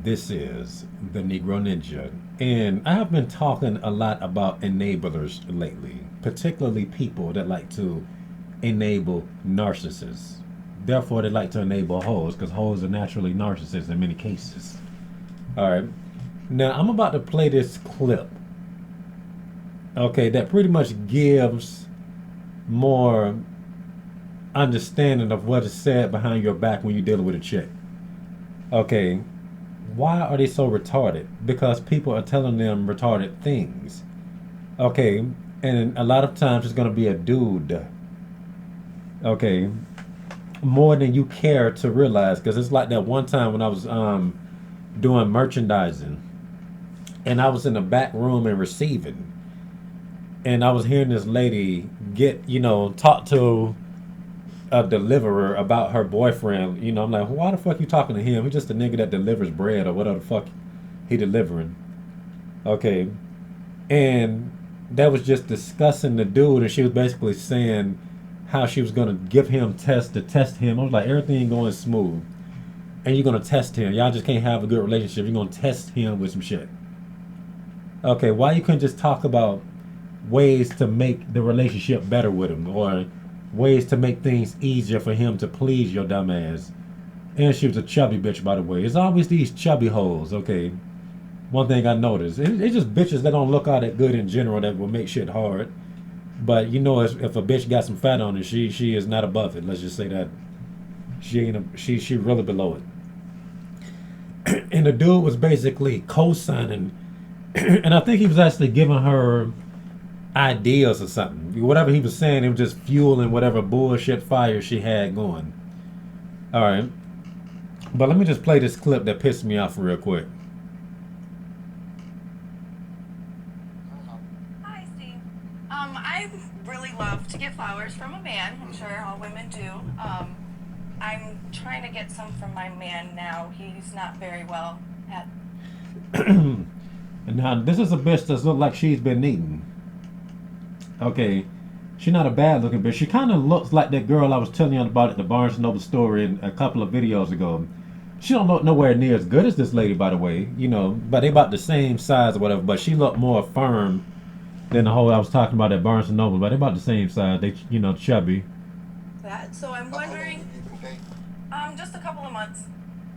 This is the Negro Ninja, and I have been talking a lot about enablers lately, particularly people that like to enable narcissists. Therefore, they like to enable hoes because hoes are naturally narcissists in many cases. All right, now I'm about to play this clip, okay, that pretty much gives more understanding of what is said behind your back when you're dealing with a chick. Okay, why are they so retarded? Because people are telling them retarded things. Okay, and a lot of times it's gonna be a dude. Okay, more than you care to realize. Because it's like that one time when I was doing merchandising, and I was in the back room and receiving, and I was hearing this lady get talk to a deliverer about her boyfriend. I'm like, why the fuck you talking to him? He's just a nigga that delivers bread or whatever the fuck he delivering. Okay, and that was just discussing the dude, and she was basically saying how she was gonna give him tests to test him. I was like, everything going smooth, and you're gonna test him. Y'all just can't have a good relationship. You're gonna test him with some shit. Okay, why you couldn't just talk about ways to make the relationship better with him, or ways to make things easier for him to please your dumb ass? And she was a chubby bitch, by the way. It's always these chubby hoes, okay? One thing I noticed, it's just bitches that don't look all that good in general that will make shit hard. But if a bitch got some fat on her, she is not above it. Let's just say that she ain't she really below it. And the dude was basically co-signing, and I think he was actually giving her ideas or something. Whatever he was saying, it was just fueling whatever bullshit fire she had going. All right, but let me just play this clip that pissed me off real quick. Hi, Steve. I really love to get flowers from a man. I'm sure all women do. I'm trying to get some from my man now. He's not very well at. And now this is a bitch that look like she's been eating. Okay, she's not a bad looking bitch. She kind of looks like that girl I was telling you about at the Barnes and Noble store in a couple of videos ago. She don't look nowhere near as good as this lady, by the way. But they about the same size or whatever. But she looked more firm than the whole I was talking about at Barnes and Noble. But they about the same size. They, chubby. That. So I'm wondering. Just a couple of months.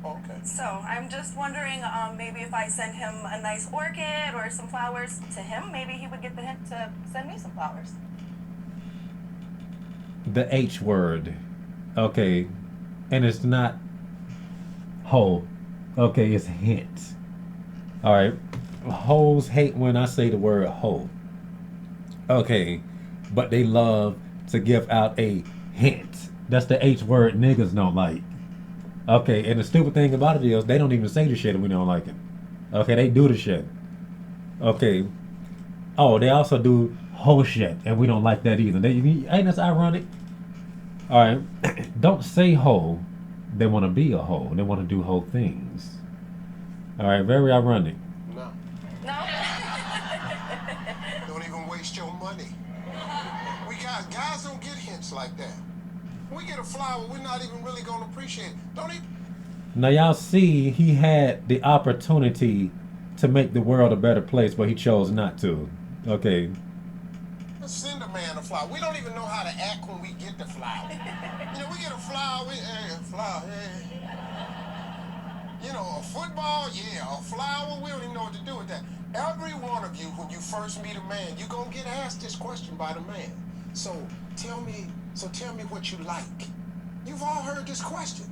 Okay. So I'm just wondering, maybe if I send him a nice orchid or some flowers to him, maybe he would get the hint to send me some flowers. The H word. Okay, and it's not hoe. Okay, it's hint. All right, hoes hate when I say the word hoe. Okay, but they love to give out a hint. That's the H word niggas don't like. Okay, and the stupid thing about it is they don't even say the shit and we don't like it. Okay, they do the shit. Okay. Oh, they also do whole shit and we don't like that either. Ain't that's ironic? Alright. Don't say hoe. They want to be a hoe. They want to do whole things. Alright, very ironic. No. No? Don't even waste your money. Guys don't get hints like that. When we get a flower, we're not even really gonna appreciate it. Don't even. Now y'all see he had the opportunity to make the world a better place, but he chose not to. Okay. Let's send a man a flower. We don't even know how to act when we get the flower. We get a flower, a flower, a football, a flower, we don't even know what to do with that. Every one of you, when you first meet a man, you're gonna get asked this question by the man. So tell me what you like. You've all heard this question.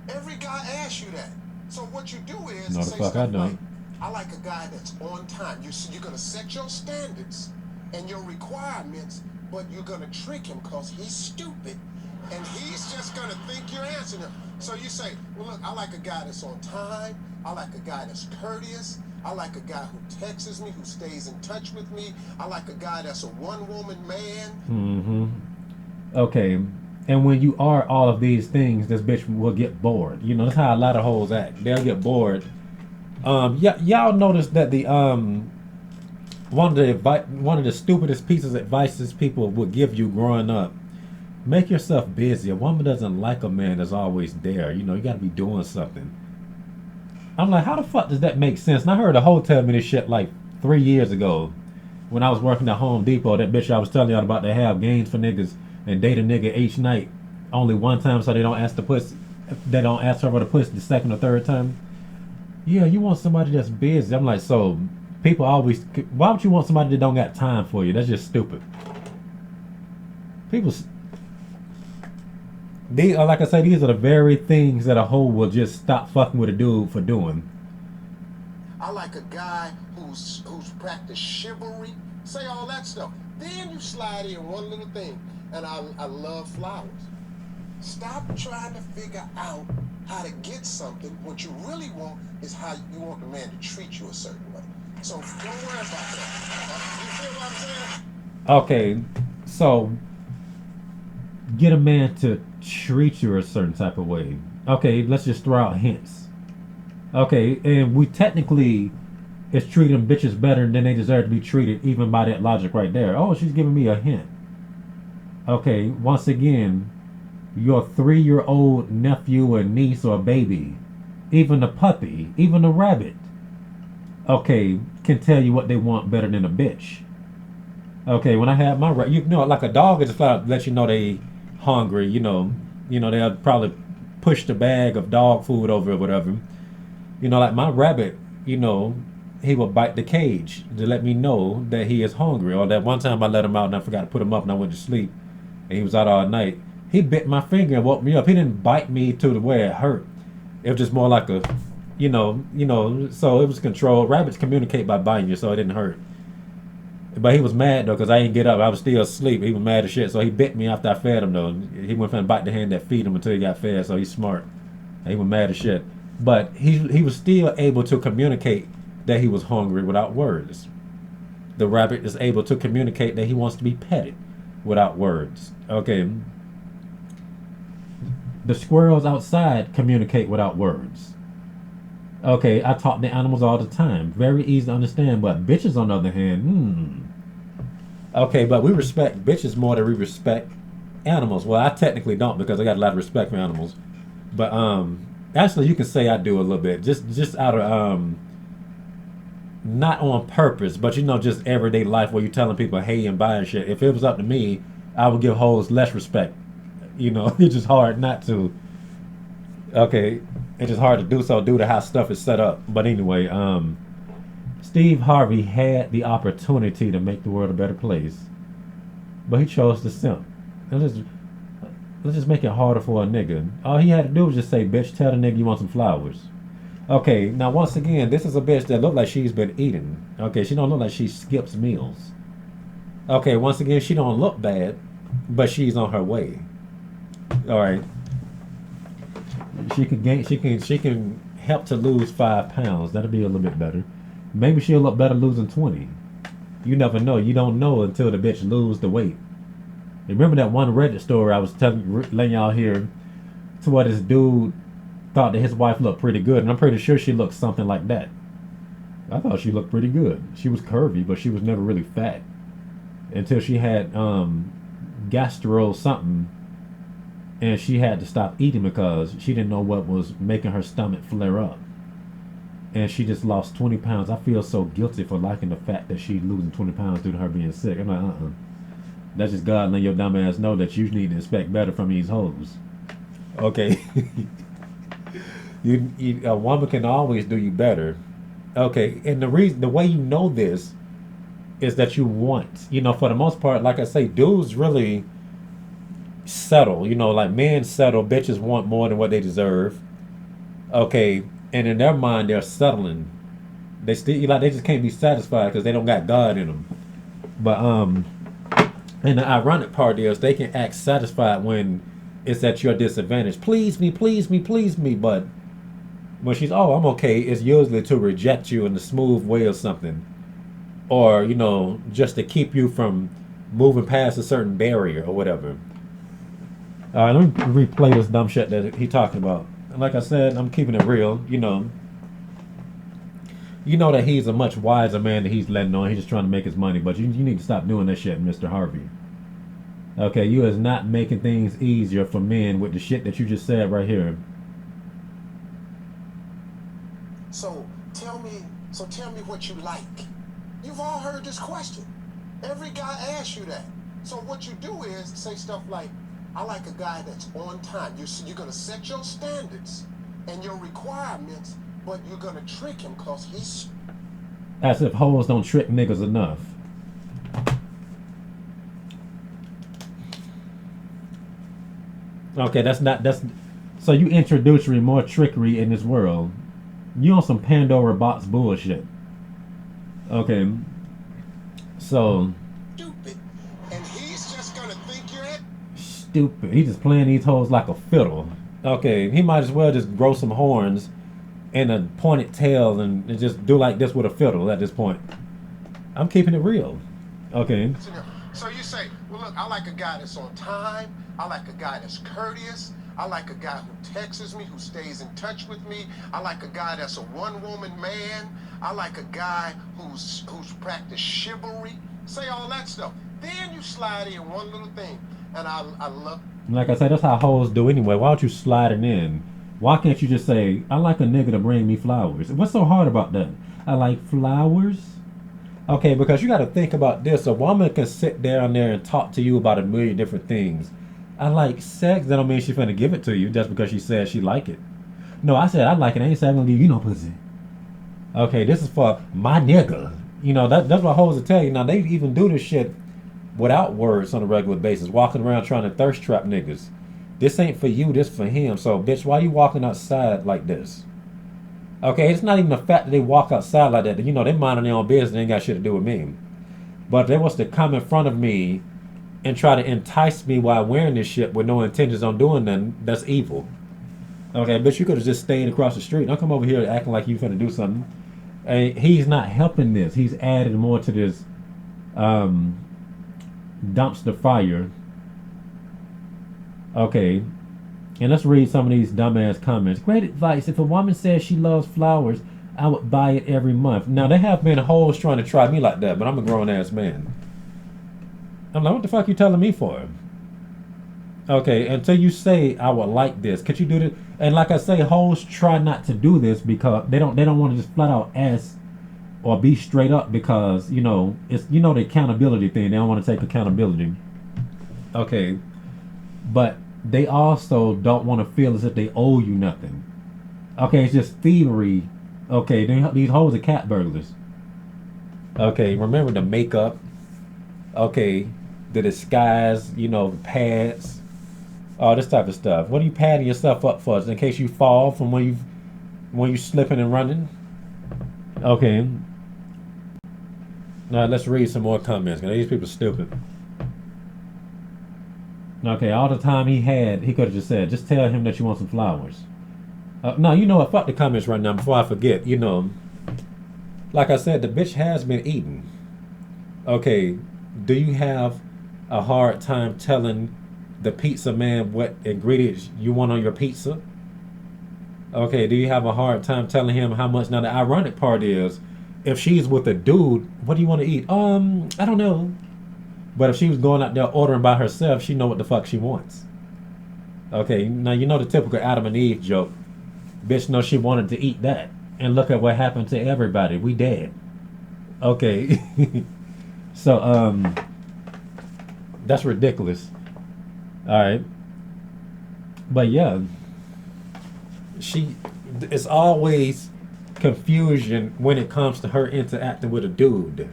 Every guy asks you that. So what you do is No, the say fuck I stuff don't. like, I like a guy that's on time. You're gonna set your standards and your requirements, but you're gonna trick him because he's stupid and he's just gonna think you're answering him. So you say, well, look, I like a guy that's on time. I like a guy that's courteous. I like a guy who texts me, who stays in touch with me. I like a guy that's a one-woman man. Mm-hmm. Okay. And when you are all of these things, this bitch will get bored. That's how a lot of hoes act. They'll get bored. Y'all notice that the one of the stupidest pieces of advice people would give you growing up: make yourself busy. A woman doesn't like a man that's always there. You got to be doing something. I'm like, how the fuck does that make sense? And I heard a hoe tell me this shit like 3 years ago when I was working at Home Depot. That bitch I was telling y'all about, they have games for niggas and date a nigga each night only one time, so they don't ask the pussy. They don't ask her for the pussy the second or third time. Yeah, you want somebody that's busy. I'm like, so people always. Why would you want somebody that don't got time for you? That's just stupid. People. These, like I say, these are the very things that a hoe will just stop fucking with a dude for doing. I like a guy who's practiced chivalry, say all that stuff. Then you slide in one little thing, and I love flowers. Stop trying to figure out how to get something. What you really want is how you want the man to treat you a certain way. So don't worry about that. You feel what I'm saying? Okay, so get a man to treat you a certain type of way. Okay, let's just throw out hints. Okay, and we technically is treating bitches better than they deserve to be treated, even by that logic right there. Oh, she's giving me a hint. Okay, once again, your 3-year-old nephew or niece or baby, even a puppy, even a rabbit, okay, can tell you what they want better than a bitch. Okay, when I had my you know, like a dog is just flat out let you know they hungry. They'll probably push the bag of dog food over or whatever. Like my rabbit, he will bite the cage to let me know that he is hungry. Or that one time I let him out and I forgot to put him up and I went to sleep, and he was out all night. He bit my finger and woke me up. He didn't bite me to the where it hurt. It was just more like a, so it was controlled. Rabbits communicate by biting you, so it didn't hurt. But he was mad though, because I didn't get up. I was still asleep. He was mad as shit. So he bit me after I fed him though. He went from bite the hand that feed him until he got fed. So he's smart. And he was mad as shit. But he was still able to communicate that he was hungry without words. The rabbit is able to communicate that he wants to be petted without words. Okay. The squirrels outside communicate without words. Okay, I talk to animals all the time. Very easy to understand. But bitches, on the other hand, Okay, but we respect bitches more than we respect animals. Well, I technically don't because I got a lot of respect for animals. But actually, you can say I do a little bit, just out of not on purpose, but just everyday life where you telling people hey and bye and shit. If it was up to me, I would give hoes less respect. It's just hard not to. Okay, it's just hard to do so due to how stuff is set up. But anyway, Steve Harvey had the opportunity to make the world a better place, but he chose to simp. Let's just make it harder for a nigga. All he had to do was just say, bitch, tell the nigga you want some flowers. Okay, now once again, this is a bitch that look like she's been eating. Okay, she don't look like she skips meals. Okay, once again, she don't look bad, but she's on her way. All right. She can help to lose 5 pounds. That'll be a little bit better. Maybe she'll look better losing 20. You never know. You don't know until the bitch lose the weight. Remember that one Reddit story I was letting y'all hear, to where this dude thought that his wife looked pretty good, and I'm pretty sure she looked something like that. I thought she looked pretty good. She was curvy, but she was never really fat until she had gastro something, and she had to stop eating because she didn't know what was making her stomach flare up. And she just lost 20 pounds. I feel so guilty for liking the fact that she's losing 20 pounds due to her being sick. I'm like, That's just God letting your dumb ass know that you need to expect better from these hoes. Okay. A woman can always do you better. Okay, and the way you know this is that you want, for the most part, like I say, dudes really settle. Like men settle, bitches want more than what they deserve. Okay, and in their mind, they're settling. They still they just can't be satisfied because they don't got God in them. But and the ironic part is they can act satisfied when it's at your disadvantage. Please me, please me, please me. But when she's, I'm okay, it's usually to reject you in a smooth way or something. Or, just to keep you from moving past a certain barrier or whatever. All right, let me replay this dumb shit that he talking about. And like I said, I'm keeping it real. You know that he's a much wiser man than he's letting on. He's just trying to make his money. But you need to stop doing that shit, Mr. Harvey. Okay, you is not making things easier for men with the shit that you just said right here. So tell me, tell me what you like. You've all heard this question. Every guy asks you that. So what you do is say stuff like, I like a guy that's on time. You're gonna set your standards and your requirements, but you're gonna trick him because he's... As if hoes don't trick niggas enough. Okay, that's so you introducing more trickery in this world. You on some Pandora box bullshit. Okay. So stupid, and he's just gonna think you're it. Stupid. He just playing these hoes like a fiddle. Okay, he might as well just grow some horns and a pointed tail and just do like this with a fiddle at this point. I'm keeping it real. Okay. So you say, well, look, I like a guy that's on time. I like a guy that's courteous. I like a guy who texts me, who stays in touch with me. I like a guy that's a one-woman man. I like a guy who's practiced chivalry. Say all that stuff. Then you slide in one little thing, and I love. Like I said, that's how hoes do anyway. Why don't you slide it in? Why can't you just say, I like a nigga to bring me flowers? What's so hard about that? I like flowers? Okay, because you got to think about this. A woman can sit down there and talk to you about a million different things. I like sex. That don't mean she's finna give it to you just because she said she like it. No, I said I like it. I ain't saying I'm gonna give you no pussy. Okay, this is for my nigga. You know, that's what hoes will tell you. Now, they even do this shit without words on a regular basis, walking around trying to thirst trap niggas. This ain't for you, this for him. So, bitch, why you walking outside like this? Okay, it's not even the fact that they walk outside like that. You know, they minding their own business. They ain't got shit to do with me. But if they was to come in front of me and try to entice me while wearing this shit with no intentions on doing nothing, that's evil. Okay, bitch, you could have just stayed across the street. Don't come over here acting like you finna do something. And he's not helping this. He's added more to this dumpster fire. Okay. And let's read some of these dumbass comments. Great advice. If a woman says she loves flowers, I would buy it every month. Now, there have been hoes trying to try me like that, but I'm a grown-ass man. I'm like, what the fuck you telling me for? Okay, until you say I would like this, could you do this? And like I say, hoes try not to do this because they don't want to just flat out ask or be straight up because, you know, it's, you know, the accountability thing. They don't want to take accountability. Okay. But they also don't want to feel as if they owe you nothing. Okay, it's just thievery. Okay, these hoes are cat burglars. Okay, remember the makeup. Okay, the disguise, you know, the pads, all this type of stuff. What are you padding yourself up for? Just in case you fall from when you slipping and running? Okay. Now let's read some more comments. These people are stupid. Okay, all the time he could have just said, just tell him that you want some flowers. No, you know what? Fuck the comments right now before I forget. You know, like I said, the bitch has been eating. Okay, do you have a hard time telling the pizza man what ingredients you want on your pizza? Okay, do you have a hard time telling him how much? Now, the ironic part is, if she's with a dude, what do you want to eat? I don't know. But if she was going out there ordering by herself, she know what the fuck she wants. Okay, now you know the typical Adam and Eve joke. Bitch knows she wanted to eat that. And look at what happened to everybody. We dead. Okay. So, that's ridiculous. Alright. But yeah. It's always confusion when it comes to her interacting with a dude.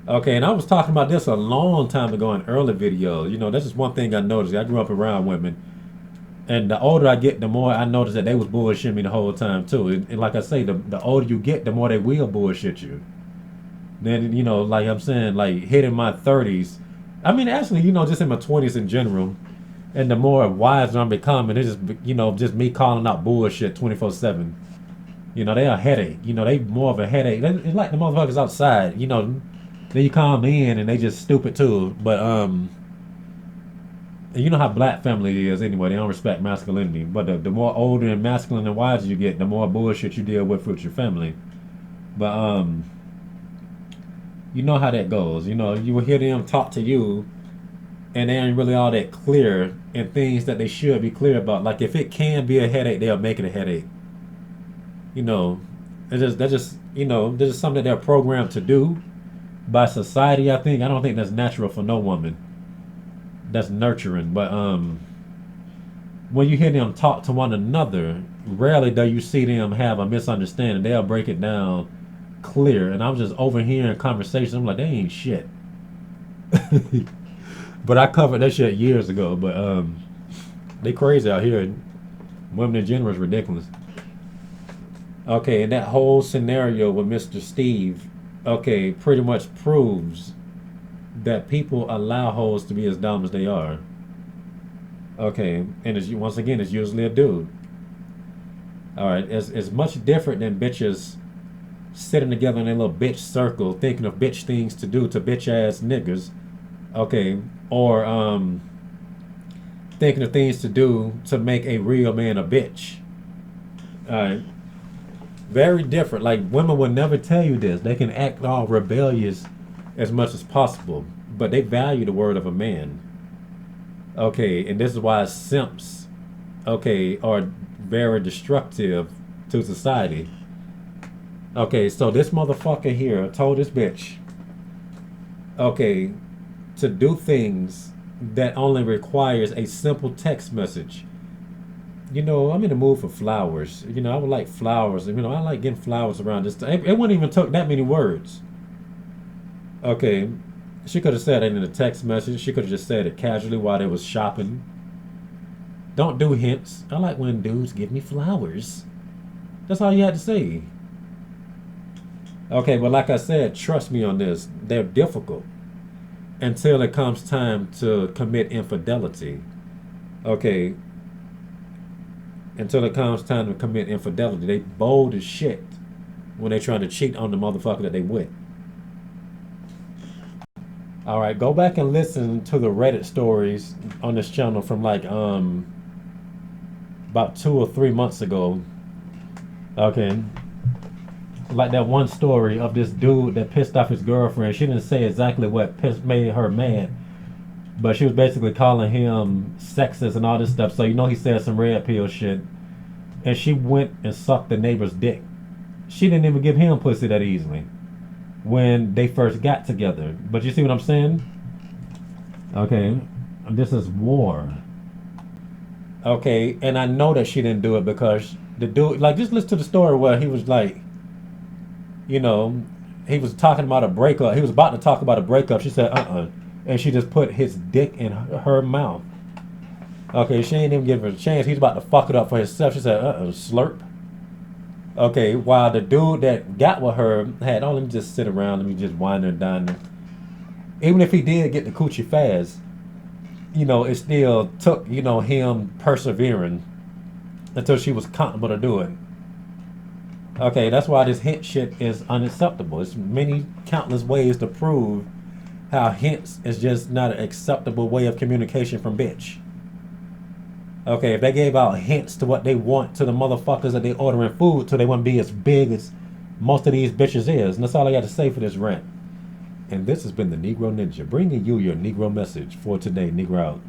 Okay, and I was talking about this a long time ago in early videos. You know, this is one thing I noticed. I grew up around women. And the older I get, the more I notice that they was bullshitting me the whole time, too. And like I say, the older you get, the more they will bullshit you. Then, you know, like I'm saying, like, hitting my 30s. I mean, actually, you know, just in my 20s in general. And the more wiser I'm becoming, it's just, you know, just me calling out bullshit 24/7. You know, they're a headache. You know, they more of a headache. It's like the motherfuckers outside, you know. Then you call them in and they just stupid too. But you know how black family is anyway. They don't respect masculinity. But the more older and masculine and wiser you get, the more bullshit you deal with your family. But you know how that goes. You know, you will hear them talk to you and they ain't really all that clear in things that they should be clear about. Like if it can be a headache, they'll make it a headache. You know, That's just this is something that they're programmed to do by society. I don't think that's natural for no woman. That's nurturing. But when you hear them talk to one another, rarely do you see them have a misunderstanding. They'll break it down clear. And I'm just overhearing conversations. I'm like, they ain't shit. But I covered that shit years ago. But they crazy out here. Women in general is ridiculous. Okay, and that whole scenario with Mr. Steve, okay, pretty much proves that people allow hoes to be as dumb as they are. Okay, and once again, it's usually a dude. All right, it's much different than bitches sitting together in a little bitch circle thinking of bitch things to do to bitch ass niggas. Okay, or thinking of things to do to make a real man a bitch. All right. Very different. Like women will never tell you this. They can act all rebellious as much as possible, but they value the word of a man. Okay, and this is why simps, okay, are very destructive to society. Okay, so this motherfucker here told this bitch, okay, to do things that only requires a simple text message. I'm in the mood for flowers. I would like flowers. I like getting flowers around this time. It wouldn't even took that many words. Okay. She could have said it in a text message. She could have just said it casually while they was shopping. Don't do hints. I like when dudes give me flowers. That's all you had to say. Okay, but like I said, trust me on this. They're difficult until it comes time to commit infidelity. Okay, until it comes time to commit infidelity. They bold as shit when they trying to cheat on the motherfucker that they with. All right, go back and listen to the Reddit stories on this channel from like about 2 or 3 months ago. Okay, like that one story of this dude that pissed off his girlfriend. She didn't say exactly what made her mad, but she was basically calling him sexist and all this stuff. So he said some red pill shit. And she went and sucked the neighbor's dick. She didn't even give him pussy that easily when they first got together. But you see what I'm saying? Okay. This is war. Okay. And I know that she didn't do it because the dude, like, just listen to the story where he was like, he was talking about a breakup. He was about to talk about a breakup. She said, and she just put his dick in her mouth. Okay, she ain't even give her a chance. He's about to fuck it up for himself. She said, slurp. Okay, while the dude that got with her had, let me just sit around, let me just whine and dine her. Even if he did get the coochie fast, it still took, him persevering until she was comfortable to do it. Okay, that's why this hint shit is unacceptable. There's many countless ways to prove how hints is just not an acceptable way of communication from bitch. Okay, if they gave out hints to what they want to the motherfuckers that they ordering food to, they wouldn't be as big as most of these bitches is. And that's all I got to say for this rant. And this has been the Negro Ninja, bringing you your Negro message for today. Negro out.